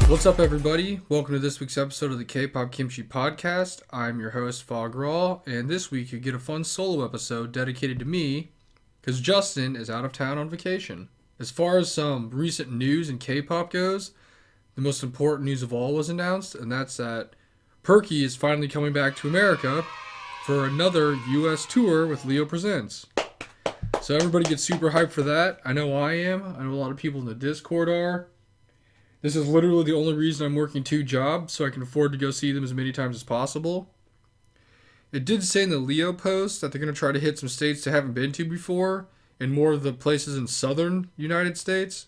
What's up, everybody? Welcome to this week's episode of the K-Pop Kimchi Podcast. I'm your host, Fog Raw, and this week you get a fun solo episode dedicated to me because Justin is out of town on vacation. As far as some recent news in K-pop goes, the most important news of all was announced, and that's that Perky is finally coming back to America for another U.S. tour with Leo Presents. So everybody gets super hyped for that. I know I am. I know a lot of people in the Discord are. This is literally the only reason I'm working 2 jobs, so I can afford to go see them as many times as possible. It did say in the Leo post that they're going to try to hit some states they haven't been to before, and more of the places in southern United States.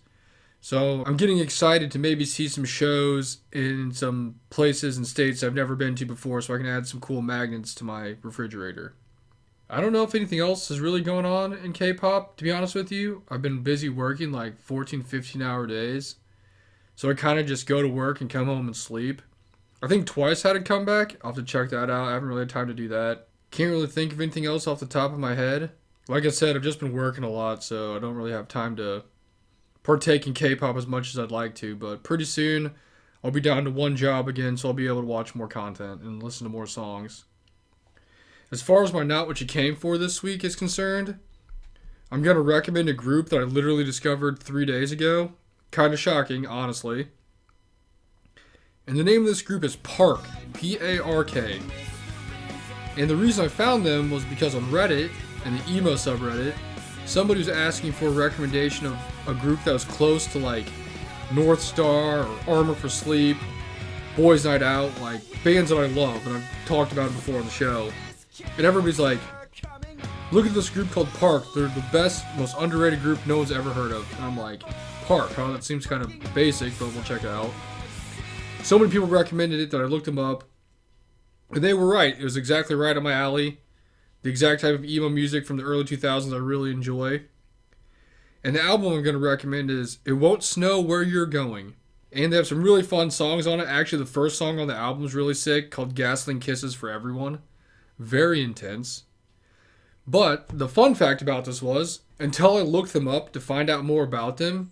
So I'm getting excited to maybe see some shows in some places and states I've never been to before, so I can add some cool magnets to my refrigerator. I don't know if anything else is really going on in K-pop, to be honest with you. I've been busy working like 14, 15-hour days. So I kind of just go to work and come home and sleep. I think Twice had a comeback. I'll have to check that out. I haven't really had time to do that. Can't really think of anything else off the top of my head. Like I said, I've just been working a lot, so I don't really have time to partake in K-pop as much as I'd like to. But pretty soon, I'll be down to 1 job again, so I'll be able to watch more content and listen to more songs. As far as my Not What You Came For this week is concerned, I'm going to recommend a group that I literally discovered 3 days ago. Kind of shocking, honestly. And the name of this group is Park. P-A-R-K. And the reason I found them was because on Reddit, and the emo subreddit, somebody was asking for a recommendation of a group that was close to like North Star or Armor for Sleep, Boys Night Out, like bands that I love, and I've talked about it before on the show. And everybody's like, look at this group called Park. They're the best, most underrated group no one's ever heard of. And I'm like, Park, huh? That seems kind of basic, but we'll check it out. So many people recommended it that I looked them up. And they were right. It was exactly right up my alley. The exact type of emo music from the early 2000s I really enjoy. And the album I'm going to recommend is It Won't Snow Where You're Going. And they have some really fun songs on it. Actually, the first song on the album is really sick, called Gasoline Kisses for Everyone. Very intense. But the fun fact about this was, until I looked them up to find out more about them,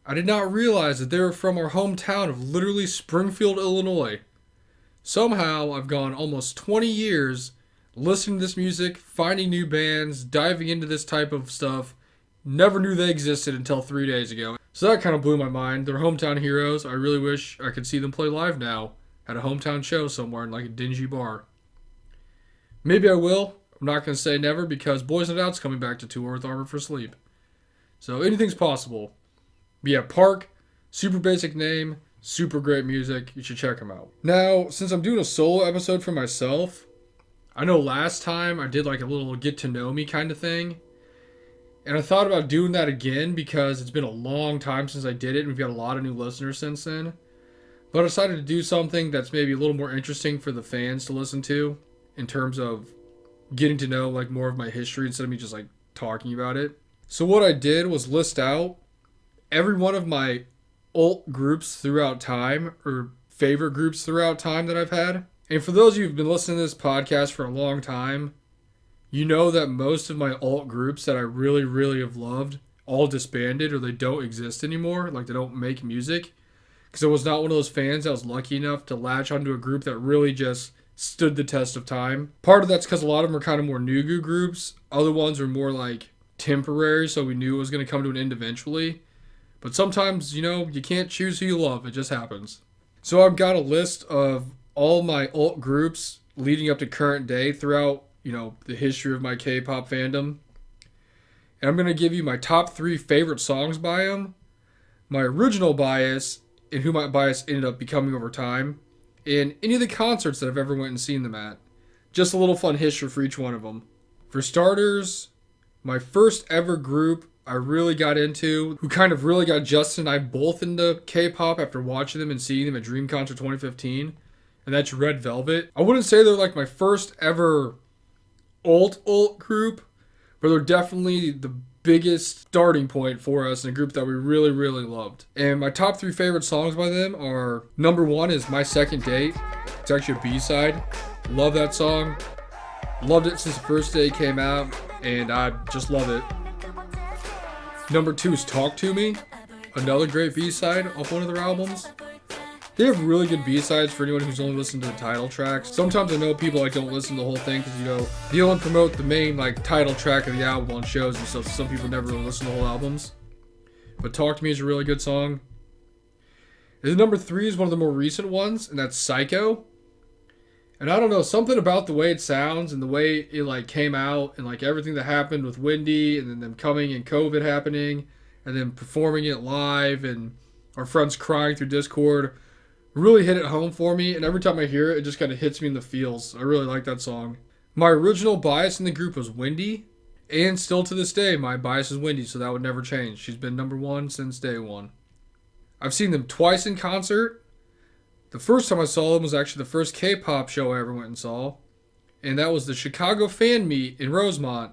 I did not realize that they were from our hometown of literally Springfield, Illinois. Somehow, I've gone almost 20 years listening to this music, finding new bands, diving into this type of stuff. Never knew they existed until 3 days ago. So that kind of blew my mind. They're hometown heroes. I really wish I could see them play live now at a hometown show somewhere in like a dingy bar. Maybe I will. I'm not going to say never because Boys Night Out's coming back to tour with Armor for Sleep. So anything's possible. But yeah, Park, super basic name, super great music. You should check them out. Now, since I'm doing a solo episode for myself, I know last time I did like a little get to know me kind of thing. And I thought about doing that again because it's been a long time since I did it and we've got a lot of new listeners since then. But I decided to do something that's maybe a little more interesting for the fans to listen to in terms of getting to know like more of my history instead of me just like talking about it. So what I did was list out every one of my alt groups throughout time, or favorite groups throughout time that I've had. And for those of you who've been listening to this podcast for a long time, you know that most of my alt groups that I really, really have loved all disbanded or they don't exist anymore. Like they don't make music. Because I was not one of those fans that was lucky enough to latch onto a group that really just stood the test of time. Part of that's because a lot of them are kind of more new groups. Other ones are more like temporary, so we knew it was going to come to an end eventually. But sometimes, you know, you can't choose who you love. It just happens. So I've got a list of all my alt groups leading up to current day throughout, you know, the history of my K-pop fandom. And I'm going to give you my top 3 favorite songs by them, my original bias, and who my bias ended up becoming over time, and any of the concerts that I've ever went and seen them at. Just a little fun history for each one of them. For starters, my first ever group I really got into, who kind of really got Justin and I both into K-pop after watching them and seeing them at Dream Concert 2015, and that's Red Velvet. I wouldn't say they're like my first ever alt group, but they're definitely the biggest starting point for us in a group that we really, really loved. And my top 3 favorite songs by them are, number 1 is My Second Date. It's actually a B-side. Love that song. Loved it since the first day it came out, and I just love it. Number 2 is Talk to Me, another great B-side off one of their albums. They have really good B-sides for anyone who's only listened to the title tracks. Sometimes I know people like don't listen to the whole thing because, you know, they only promote the main like title track of the album on shows and stuff. So some people never really listen to the whole albums. But Talk to Me is a really good song. And number 3 is one of the more recent ones, and that's Psycho. And I don't know, something about the way it sounds and the way it like came out and like everything that happened with Wendy and then them coming and COVID happening and then performing it live and our friends crying through Discord really hit it home for me. And every time I hear it, it just kind of hits me in the feels. I really like that song. My original bias in the group was Wendy. And still to this day, my bias is Wendy, so that would never change. She's been number 1 since day 1. I've seen them twice in concert. The first time I saw them was actually the first K-pop show I ever went and saw. And that was the Chicago Fan Meet in Rosemont.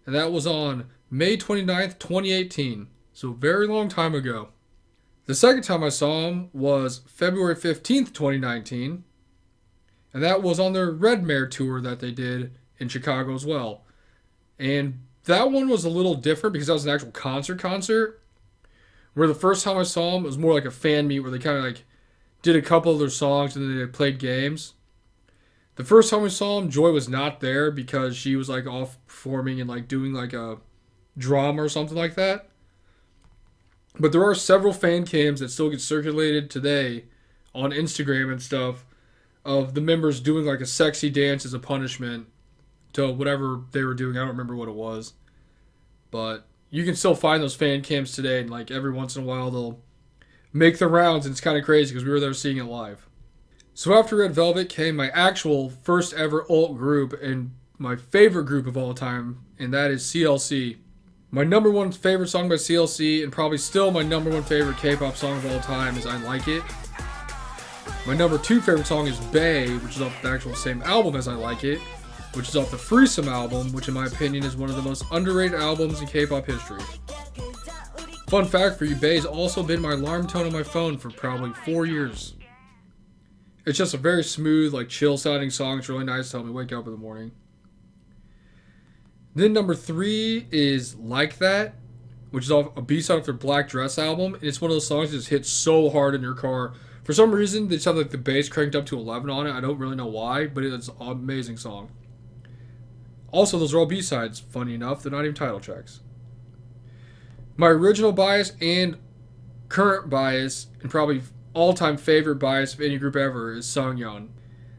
And that was on May 29th, 2018. So very long time ago. The second time I saw them was February 15th, 2019. And that was on their Red Mare tour that they did in Chicago as well. And that one was a little different because that was an actual concert. Where the first time I saw them, it was more like a fan meet where they kind of like did a couple of their songs and then they played games. The first time we saw them, Joy was not there because she was like off performing and like doing like a drama or something like that. But there are several fan cams that still get circulated today on Instagram and stuff of the members doing like a sexy dance as a punishment to whatever they were doing. I don't remember what it was. But you can still find those fan cams today, and like every once in a while they'll make the rounds, and it's kind of crazy because we were there seeing it live. So after Red Velvet came my actual first ever alt group and my favorite group of all time, and that is CLC. My number 1 favorite song by CLC, and probably still my number 1 favorite K-pop song of all time, is I Like It. My number 2 favorite song is Bae, which is off the actual same album as I Like It, which is off the Threesome album, which in my opinion is one of the most underrated albums in K-pop history. Fun fact for you, Bae has also been my alarm tone on my phone for probably 4 years. It's just a very smooth, like chill sounding song. It's really nice to help me wake up in the morning. Then number 3 is Like That, which is off a B-side of their Black Dress album. And it's one of those songs that just hits so hard in your car. For some reason, they just have like the bass cranked up to 11 on it. I don't really know why, but it's an amazing song. Also, those are all B-sides, funny enough. They're not even title tracks. My original bias and current bias, and probably all-time favorite bias of any group ever, is Sungyeon.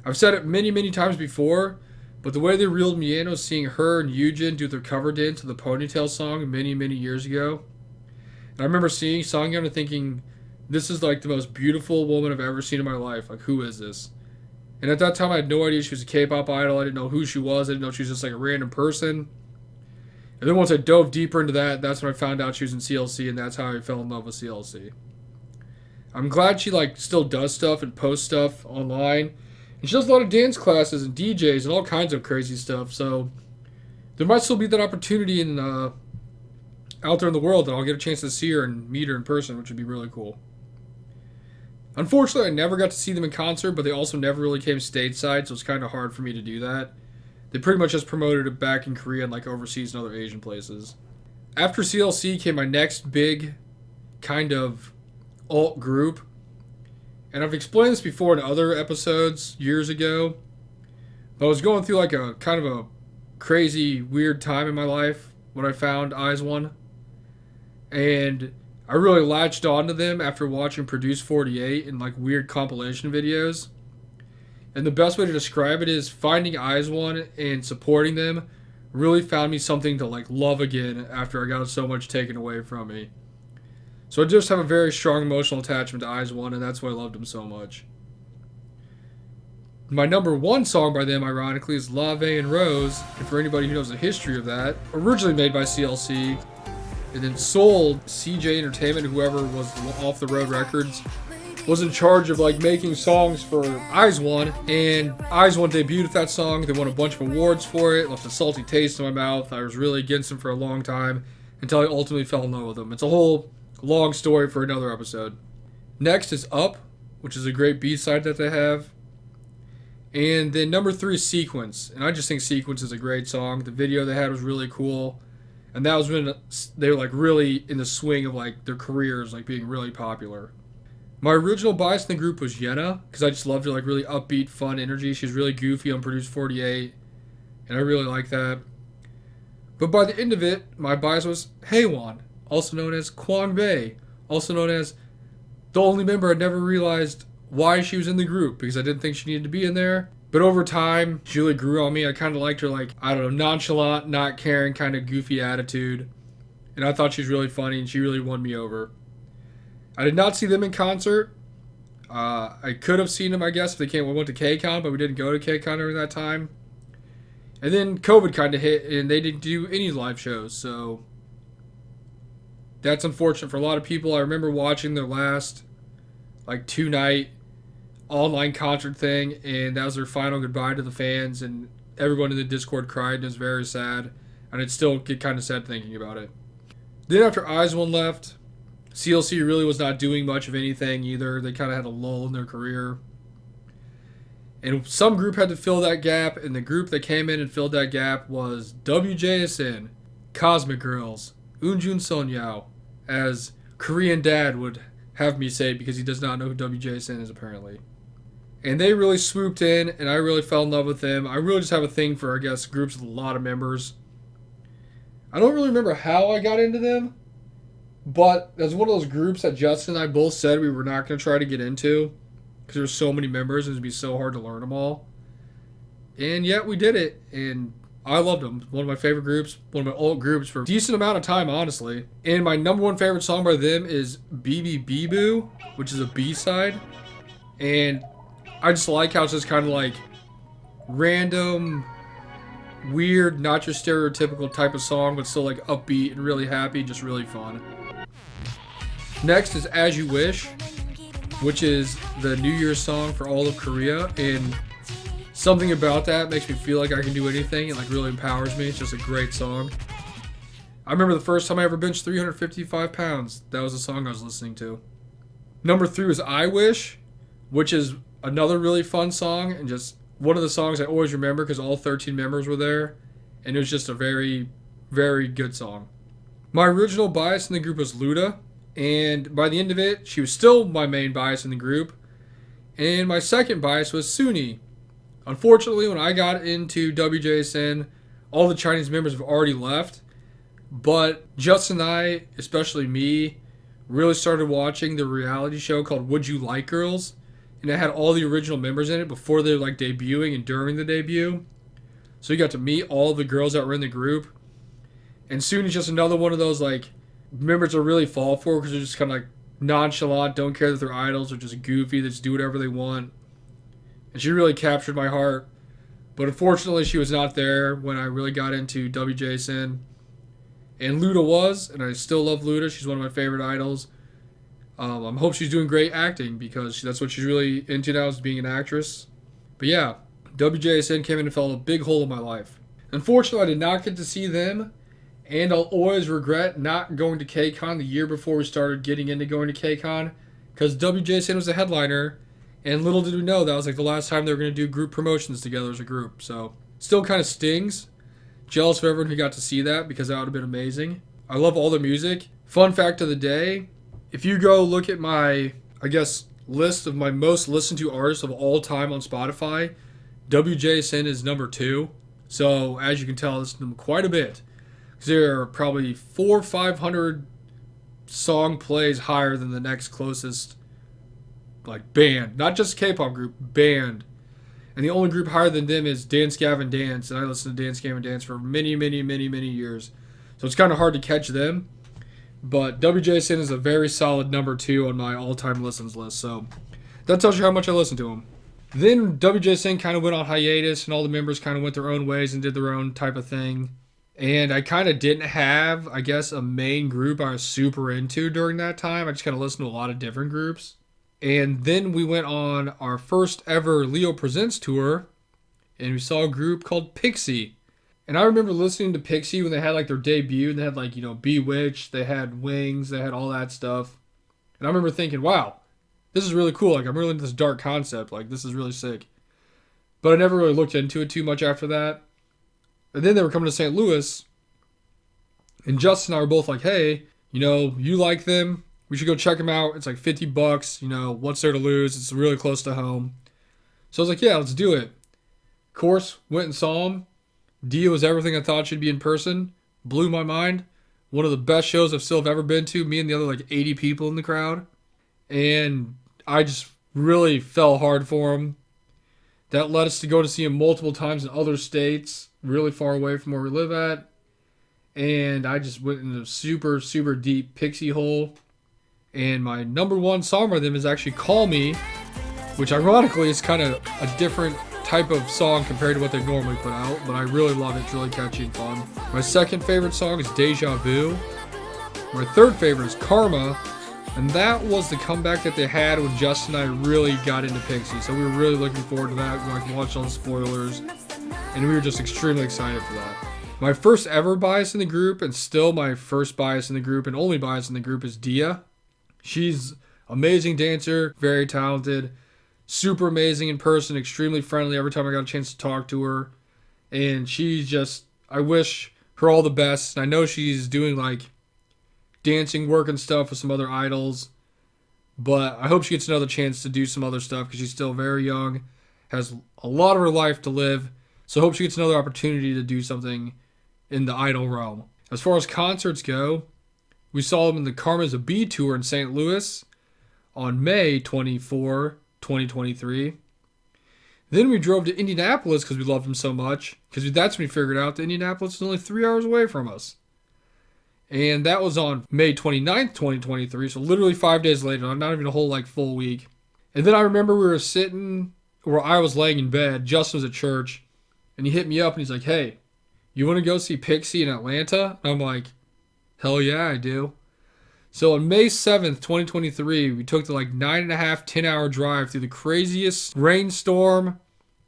I've said it many, many times before, but the way they reeled me in was seeing her and Yoojin do their cover dance to the Ponytail song many, many years ago. And I remember seeing Sungyeon and thinking, this is like the most beautiful woman I've ever seen in my life. Like, who is this? And at that time, I had no idea she was a K-pop idol. I didn't know who she was. I didn't know she was just like a random person. And then once I dove deeper into that, that's when I found out she was in CLC, and that's how I fell in love with CLC. I'm glad she like still does stuff and posts stuff online. And she does a lot of dance classes and DJs and all kinds of crazy stuff. So there might still be that opportunity out there in the world that I'll get a chance to see her and meet her in person, which would be really cool. Unfortunately, I never got to see them in concert, but they also never really came stateside, so it's kind of hard for me to do that. They pretty much just promoted it back in Korea and like overseas and other Asian places. After CLC came my next big kind of alt group. And I've explained this before in other episodes years ago. But I was going through like a kind of a crazy, weird time in my life when I found IZ*ONE. And I really latched onto them after watching Produce 48 and like weird compilation videos. And the best way to describe it is finding IZ*ONE and supporting them really found me something to like love again after I got so much taken away from me. So I just have a very strong emotional attachment to IZ*ONE, and that's why I loved them so much. My number 1 song by them, ironically, is Lave and Rose. And for anybody who knows the history of that, originally made by CLC, and then sold CJ Entertainment, whoever was Off the Road Records, was in charge of like making songs for IZ*ONE, and IZ*ONE debuted with that song. They won a bunch of awards for it, left a salty taste in my mouth. I was really against them for a long time until I ultimately fell in love with them. It's a whole long story for another episode. Next is Up, which is a great B-side that they have. And then number 3 is Sequence, and I just think Sequence is a great song. The video they had was really cool, and that was when they were like really in the swing of like their careers, like being really popular. My original bias in the group was Yenna, because I just loved her, like, really upbeat, fun energy. She's really goofy on Produce 48, and I really like that. But by the end of it, my bias was Haewon, also known as Kwon Bae, also known as the only member I never realized why she was in the group, because I didn't think she needed to be in there. But over time, she really grew on me. I kind of liked her, like, I don't know, nonchalant, not caring, kind of goofy attitude. And I thought she was really funny, and she really won me over. I did not see them in concert. I could have seen them, I guess, if they came. We went to KCON, but we didn't go to KCON during that time. And then COVID kind of hit, and they didn't do any live shows, so that's unfortunate for a lot of people. I remember watching their last, like, 2-night online concert thing, and that was their final goodbye to the fans, and everyone in the Discord cried, and it was very sad, and I'd still get kind of sad thinking about it. Then after IZ*ONE left, CLC really was not doing much of anything either. They kind of had a lull in their career. And some group had to fill that gap, and the group that came in and filled that gap was WJSN, Cosmic Girls, Eunjun Seonyao, as Korean Dad would have me say, because he does not know who WJSN is apparently. And they really swooped in, and I really fell in love with them. I really just have a thing for, I guess, groups with a lot of members. I don't really remember how I got into them, but there's one of those groups that Justin and I both said we were not going to try to get into because there's so many members and it'd be so hard to learn them all. And yet we did it, and I loved them. One of my favorite groups, one of my old groups for a decent amount of time, honestly. And my number one favorite song by them is BB Bibu, which is a B-side. And I just like how it's just kind of like random, weird, not your stereotypical type of song, but still like upbeat and really happy, just really fun. Next is As You Wish, which is the New Year's song for all of Korea, and something about that makes me feel like I can do anything. It like really empowers me. It's just a great song. I remember the first time I ever benched 355 pounds. That was the song I was listening to. Number 3 is I Wish, which is another really fun song, and just one of the songs I always remember because all 13 members were there, and it was just a very, very good song. My original bias in the group was Luda, and by the end of it, she was still my main bias in the group, and my second bias was Suni. Unfortunately, when I got into WJSN, all the Chinese members have already left, but Justin and I, especially me, really started watching the reality show called Would You Like Girls, and it had all the original members in it before they were like debuting and during the debut. So you got to meet all the girls that were in the group. And Suni's just another one of those like members I really fall for because they're just kind of like nonchalant, don't care that they're idols, they're just goofy, they just do whatever they want. And she really captured my heart. But unfortunately, she was not there when I really got into WJSN. And Luda was, and I still love Luda. She's one of my favorite idols. I hope she's doing great acting because that's what she's really into now, is being an actress. But yeah, WJSN came in and filled a big hole in my life. Unfortunately, I did not get to see them, and I'll always regret not going to KCON the year before we started getting into going to KCON, because WJSN was a headliner, and little did we know that was like the last time they were going to do group promotions together as a group. So still kind of stings. Jealous of everyone who got to see that because that would have been amazing. I love all the music. Fun fact of the day, if you go look at my, I guess, list of my most listened to artists of all time on Spotify, WJSN is number 2. So as you can tell, I listen to them quite a bit. Because there are probably 400 or 500 song plays higher than the next closest like band. Not just K-pop group, band. And the only group higher than them is Dance Gavin Dance. And I listened to Dance Gavin Dance for many, many, many, many years. So it's kind of hard to catch them. But WJSN is a very solid number 2 on my all-time listens list. So that tells you how much I listen to them. Then WJSN kind of went on hiatus, and all the members kind of went their own ways and did their own type of thing. And I kind of didn't have, I guess, a main group I was super into during that time. I just kind of listened to a lot of different groups. And then we went on our first ever Leo Presents tour, and we saw a group called Pixie. And I remember listening to Pixie when they had like their debut. They had like, you know, Bewitched, they had Wings, they had all that stuff. And I remember thinking, wow, this is really cool. Like, I'm really into this dark concept. Like, this is really sick. But I never really looked into it too much after that. And then they were coming to St. Louis. And Justin and I were both like, hey, you know, you like them. We should go check them out. It's like $50. What's there to lose? It's really close to home. So I was like, yeah, let's do it. Of course, went and saw them. Dia was everything I thought she'd be in person. Blew my mind. One of the best shows I've still ever been to. Me and the other 80 people in the crowd. And I just really fell hard for him. That led us to go to see him multiple times in other states, really far away from where we live at. And I just went into a super, super deep Pixie hole. And my number one song by them is actually Call Me, which ironically is kind of a different type of song compared to what they normally put out, but I really love it. It's really catchy and fun. My second favorite song is Deja Vu. My third favorite is Karma, and that was the comeback that they had when Justin and I really got into Pixie. So we were really looking forward to that. We watched all the spoilers, and we were just extremely excited for that. My first ever bias in the group, and still my first bias in the group, and only bias in the group, is Dia. She's amazing dancer, very talented, super amazing in person, extremely friendly every time I got a chance to talk to her. And I wish her all the best. And I know she's doing dancing work and stuff with some other idols, but I hope she gets another chance to do some other stuff because she's still very young, has a lot of her life to live. So I hope she gets another opportunity to do something in the idol realm. As far as concerts go, we saw them in the Karma's a Bee tour in St. Louis on May 24, 2023. Then we drove to Indianapolis because we loved them so much. Because that's when we figured out that Indianapolis is only 3 hours away from us. And that was on May 29th, 2023. So literally 5 days later. Not even a whole full week. And then I remember we were sitting where I was laying in bed. Justin was at church. And he hit me up and he's like, hey, you want to go see Pixie in Atlanta? And I'm like, hell yeah, I do. So on May 7th, 2023, we took the 9.5, 10-hour drive through the craziest rainstorm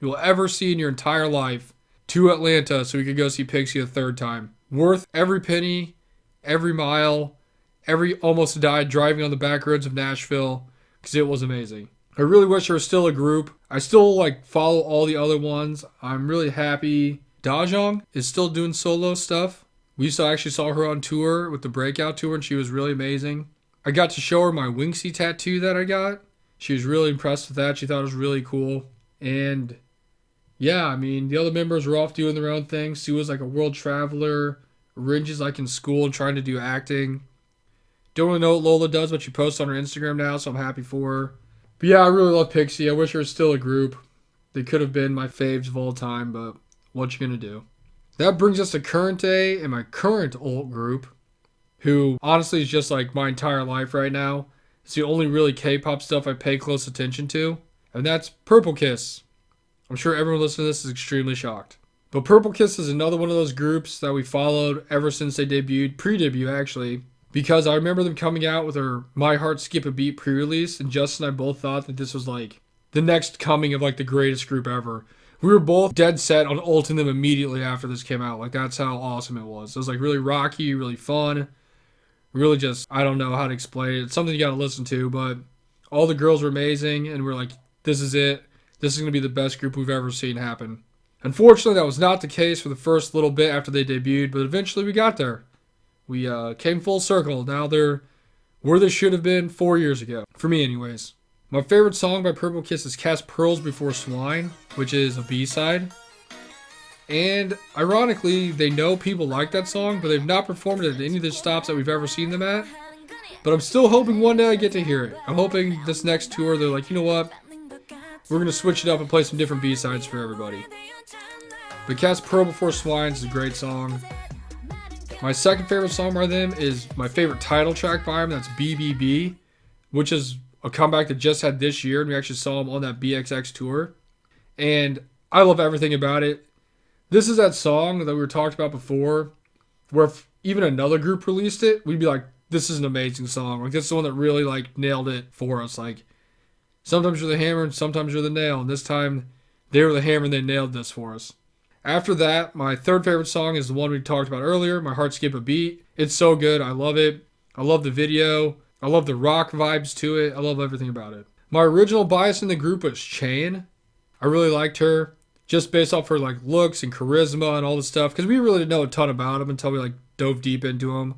you'll ever see in your entire life to Atlanta so we could go see Pixie a third time. Worth every penny, every mile, every almost died driving on the back roads of Nashville because it was amazing. I really wish there was still a group. I still follow all the other ones. I'm really happy. Dajong is still doing solo stuff. We actually saw her on tour with the Breakout Tour, and she was really amazing. I got to show her my Winksy tattoo that I got. She was really impressed with that. She thought it was really cool. And yeah, the other members were off doing their own thing. Sue was a world traveler. Ringe is in school and trying to do acting. Don't really know what Lola does, but she posts on her Instagram now, so I'm happy for her. But yeah, I really love Pixie. I wish there was still a group. They could have been my faves of all time, but what you gonna do? That brings us to current day and my current alt group, who honestly is just my entire life right now. It's the only really K-pop stuff I pay close attention to, and that's Purple Kiss. I'm sure everyone listening to this is extremely shocked. But Purple Kiss is another one of those groups that we followed ever since they debuted, pre-debut actually, because I remember them coming out with their My Heart Skip a Beat pre-release, and Justin and I both thought that this was the next coming of the greatest group ever. We were both dead set on ulting them immediately after this came out. That's how awesome it was. It was really rocky, really fun. Really just, I don't know how to explain it. It's something you gotta listen to, but all the girls were amazing, and we're this is it. This is gonna be the best group we've ever seen happen. Unfortunately, that was not the case for the first little bit after they debuted, but eventually we got there. We came full circle. Now they're where they should have been 4 years ago. For me, anyways. My favorite song by Purple Kiss is Cast Pearls Before Swine, which is a B-side. And ironically, they know people like that song, but they've not performed it at any of the stops that we've ever seen them at. But I'm still hoping one day I get to hear it. I'm hoping this next tour, they're you know what? We're going to switch it up and play some different B-sides for everybody. But Cast Pearl Before Swine is a great song. My second favorite song by them is my favorite title track by them. That's BBB, which is a comeback that just had this year, and we actually saw them on that BXX tour. And I love everything about it. This is that song that we were talked about before, where if even another group released it, we'd be this is an amazing song. This is the one that really nailed it for us. Sometimes you're the hammer and sometimes you're the nail. And this time they were the hammer and they nailed this for us. After that, my third favorite song is the one we talked about earlier, My Heart Skip a Beat. It's so good. I love it. I love the video. I love the rock vibes to it. I love everything about it. My original bias in the group was Chain. I really liked her just based off her looks and charisma and all this stuff, because we really didn't know a ton about them until we dove deep into them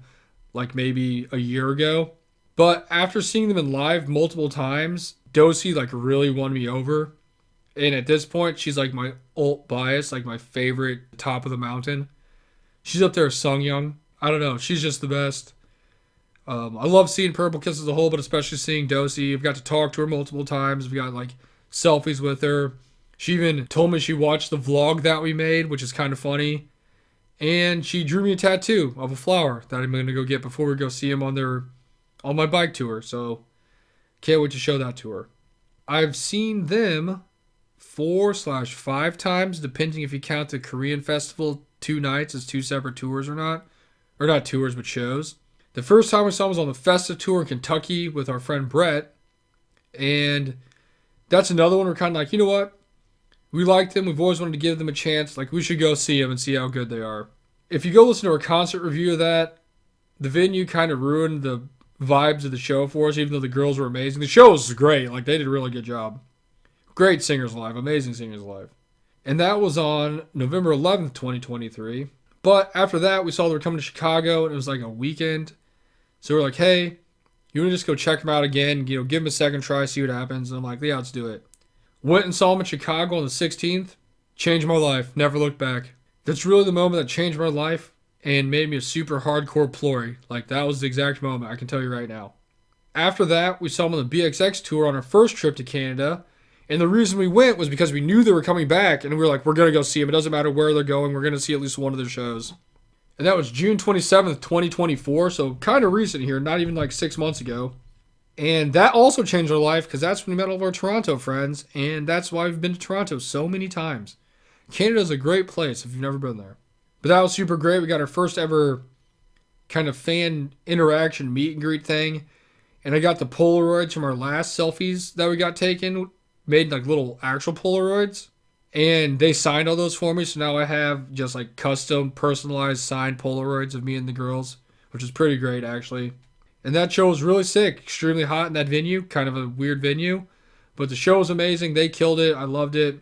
maybe a year ago. But after seeing them in live multiple times, Dosi like really won me over. And at this point, she's like my ult bias, like my favorite top of the mountain. She's up there with Sungyoung. I don't know. She's just the best. I love seeing Purple Kiss as a whole, but especially seeing Dosi. I've got to talk to her multiple times. We've got like selfies with her. She even told me she watched the vlog that we made, which is kind of funny. And she drew me a tattoo of a flower that I'm going to go get before we go see him on my bike tour. So can't wait to show that to her. I've seen them 4/5 times, depending if you count the Korean festival 2 nights as 2 separate tours or not. Or not tours, but shows. The first time we saw him was on the Festa tour in Kentucky with our friend Brett. And that's another one we're kind of like, you know what? We liked them. We've always wanted to give them a chance. Like, we should go see them and see how good they are. If you go listen to our concert review of that, the venue kind of ruined the vibes of the show for us, even though the girls were amazing. The show was great. Like, they did a really good job. Great singers live. Amazing singers live. And that was on November 11th, 2023. But after that, we saw they were coming to Chicago, and it was like a weekend. So we're like, hey, you want to just go check them out again? You know, give them a second try, see what happens. And I'm like, yeah, let's do it. Went and saw them in Chicago on the 16th. Changed my life. Never looked back. That's really the moment that changed my life and made me a super hardcore ploy. Like, that was the exact moment, I can tell you right now. After that, we saw them on the BXX tour on our first trip to Canada. And the reason we went was because we knew they were coming back. And we were like, we're going to go see them. It doesn't matter where they're going. We're going to see at least one of their shows. And that was June 27th, 2024. So kind of recent here. Not even like 6 months ago. And that also changed our life because that's when we met all of our Toronto friends. And that's why we've been to Toronto so many times. Canada's a great place if you've never been there. But that was super great. We got our first ever kind of fan interaction meet and greet thing. And I got the Polaroids from our last selfies that we got taken. Made like little actual Polaroids. And they signed all those for me. So now I have just like custom personalized signed Polaroids of me and the girls. Which is pretty great actually. And that show was really sick. Extremely hot in that venue. Kind of a weird venue. But the show was amazing. They killed it. I loved it.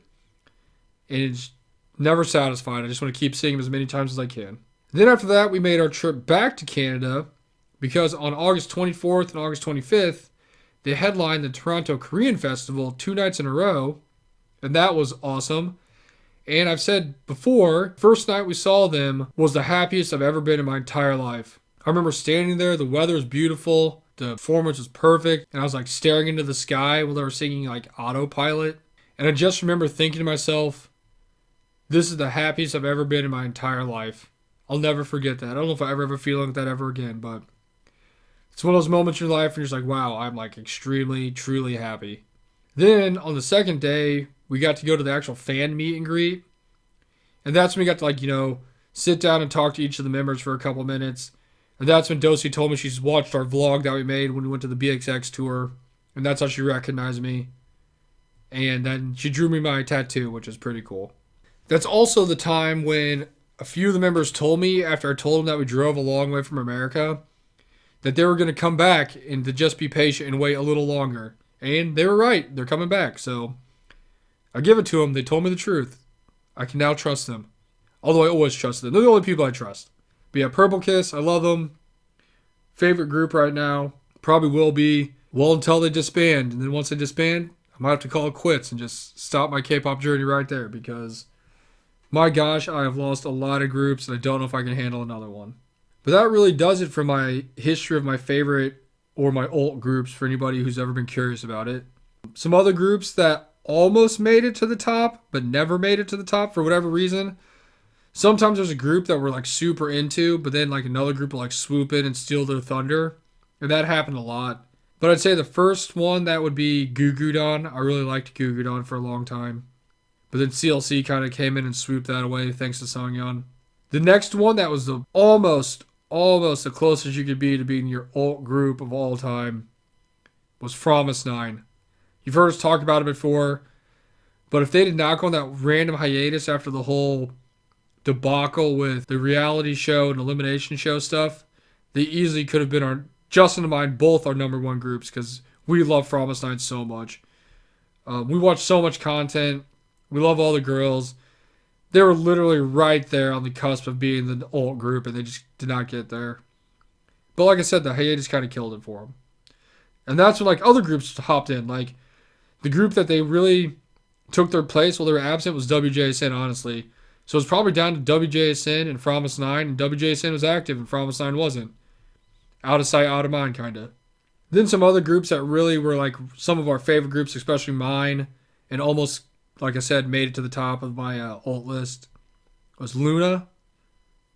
And it's never satisfied. I just want to keep seeing them as many times as I can. Then after that, we made our trip back to Canada. Because on August 24th and August 25th, they headlined the Toronto Korean Festival 2 nights in a row. And that was awesome. And I've said before, first night we saw them was the happiest I've ever been in my entire life. I remember standing there, the weather was beautiful, the performance was perfect, and I was like staring into the sky while they were singing like Autopilot. And I just remember thinking to myself, this is the happiest I've ever been in my entire life. I'll never forget that. I don't know if I ever have a feeling like that ever again, but it's one of those moments in your life and you're just like, wow, I'm like extremely, truly happy. Then on the second day, we got to go to the actual fan meet and greet. And that's when we got to like, you know, sit down and talk to each of the members for a couple minutes. And that's when Dosi told me she's watched our vlog that we made when we went to the BXX tour. And that's how she recognized me. And then she drew me my tattoo, which is pretty cool. That's also the time when a few of the members told me, after I told them that we drove a long way from America, that they were going to come back and to just be patient and wait a little longer. And they were right. They're coming back. So I give it to them. They told me the truth. I can now trust them. Although I always trust them. They're the only people I trust. But yeah, Purple Kiss, I love them. Favorite group right now. Probably will be. Well, until they disband. And then once they disband, I might have to call it quits and just stop my K-pop journey right there. Because, my gosh, I have lost a lot of groups and I don't know if I can handle another one. But that really does it for my history of my favorite or my alt groups for anybody who's ever been curious about it. Some other groups that almost made it to the top, but never made it to the top for whatever reason. Sometimes there's a group that we're like super into, but then like another group will like swoop in and steal their thunder. And that happened a lot. But I'd say the first one, that would be Goo Goo Dolls. I really liked Goo Goo Dolls for a long time. But then CLC kind of came in and swooped that away thanks to Sungyeon. The next one that was the almost the closest you could be to being your alt group of all time was Fromis 9. You've heard us talk about it before, but if they did not go on that random hiatus after the whole debacle with the reality show and elimination show stuff, they easily could have been our, Justin and mine, both our number one groups because we love Fromis 9 so much. We watch so much content. We love all the girls. They were literally right there on the cusp of being the alt group, and they just did not get there. But like I said, the hiatus kind of killed it for them. And that's when like other groups hopped in. Like the group that they really took their place while they were absent was WJSN, honestly. So it's probably down to WJSN and Promise 9, and WJSN was active and Promise 9 wasn't. Out of sight, out of mind, kind of. Then some other groups that really were like some of our favorite groups, especially mine, and almost, like I said, made it to the top of my alt list, was Luna,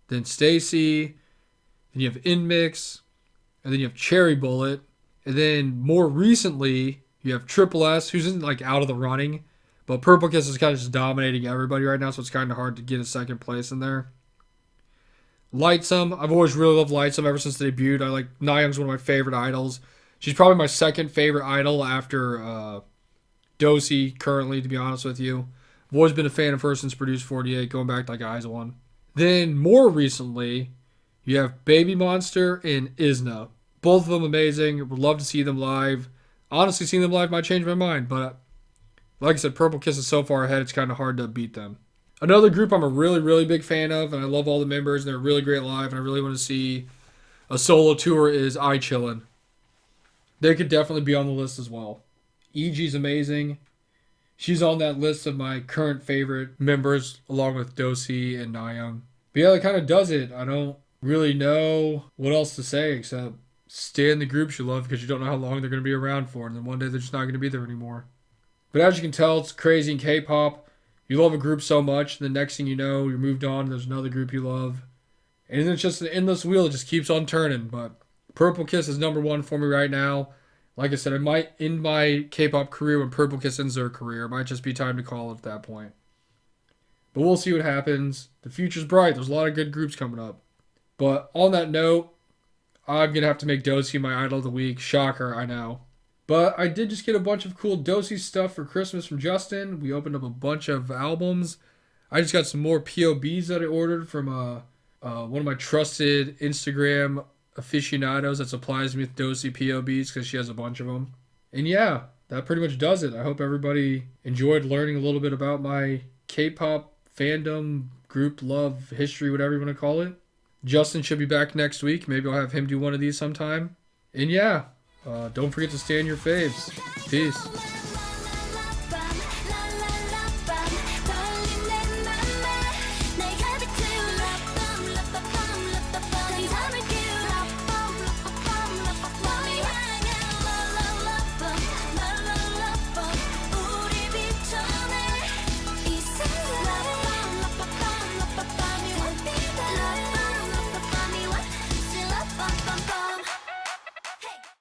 then Stacy, then you have Inmix, and then you have Cherry Bullet, and then more recently you have Triple S, who's in like out of the running, but Purple Kiss is kind of just dominating everybody right now, so it's kind of hard to get a second place in there. Lightsome, I've always really loved Lightsome ever since they debuted. I like Nayoung's one of my favorite idols. She's probably my second favorite idol after Dosey currently, to be honest with you. I've always been a fan of her since Produce 48, going back to like Eyes One. Then more recently, you have Baby Monster and Isna. Both of them amazing. Would love to see them live. Honestly, seeing them live might change my mind, but like I said, Purple Kiss is so far ahead, it's kind of hard to beat them. Another group I'm a really, really big fan of, and I love all the members, and they're really great live, and I really want to see a solo tour, is iChillin'. They could definitely be on the list as well. EG's amazing. She's on that list of my current favorite members, along with Dosey and Nayoung. But yeah, that kind of does it. I don't really know what else to say except stay in the groups you love because you don't know how long they're going to be around for, and then one day they're just not going to be there anymore. But as you can tell, it's crazy in K-pop. You love a group so much, and the next thing you know, you're moved on, and there's another group you love. And it's just an endless wheel. It just keeps on turning. But Purple Kiss is number one for me right now. Like I said, I might end my K-pop career when Purple Kiss ends their career. It might just be time to call it at that point. But we'll see what happens. The future's bright. There's a lot of good groups coming up. But on that note, I'm going to have to make Dosey my idol of the week. Shocker, I know. But I did just get a bunch of cool Dosey stuff for Christmas from Justin. We opened up a bunch of albums. I just got some more POBs that I ordered from one of my trusted Instagram aficionados that supplies me with Dosey POBs because she has a bunch of them. And yeah, that pretty much does it. I hope everybody enjoyed learning a little bit about my K-pop fandom, group love, history, whatever you want to call it. Justin should be back next week. Maybe I'll have him do one of these sometime. And yeah, don't forget to stay in your faves. Peace.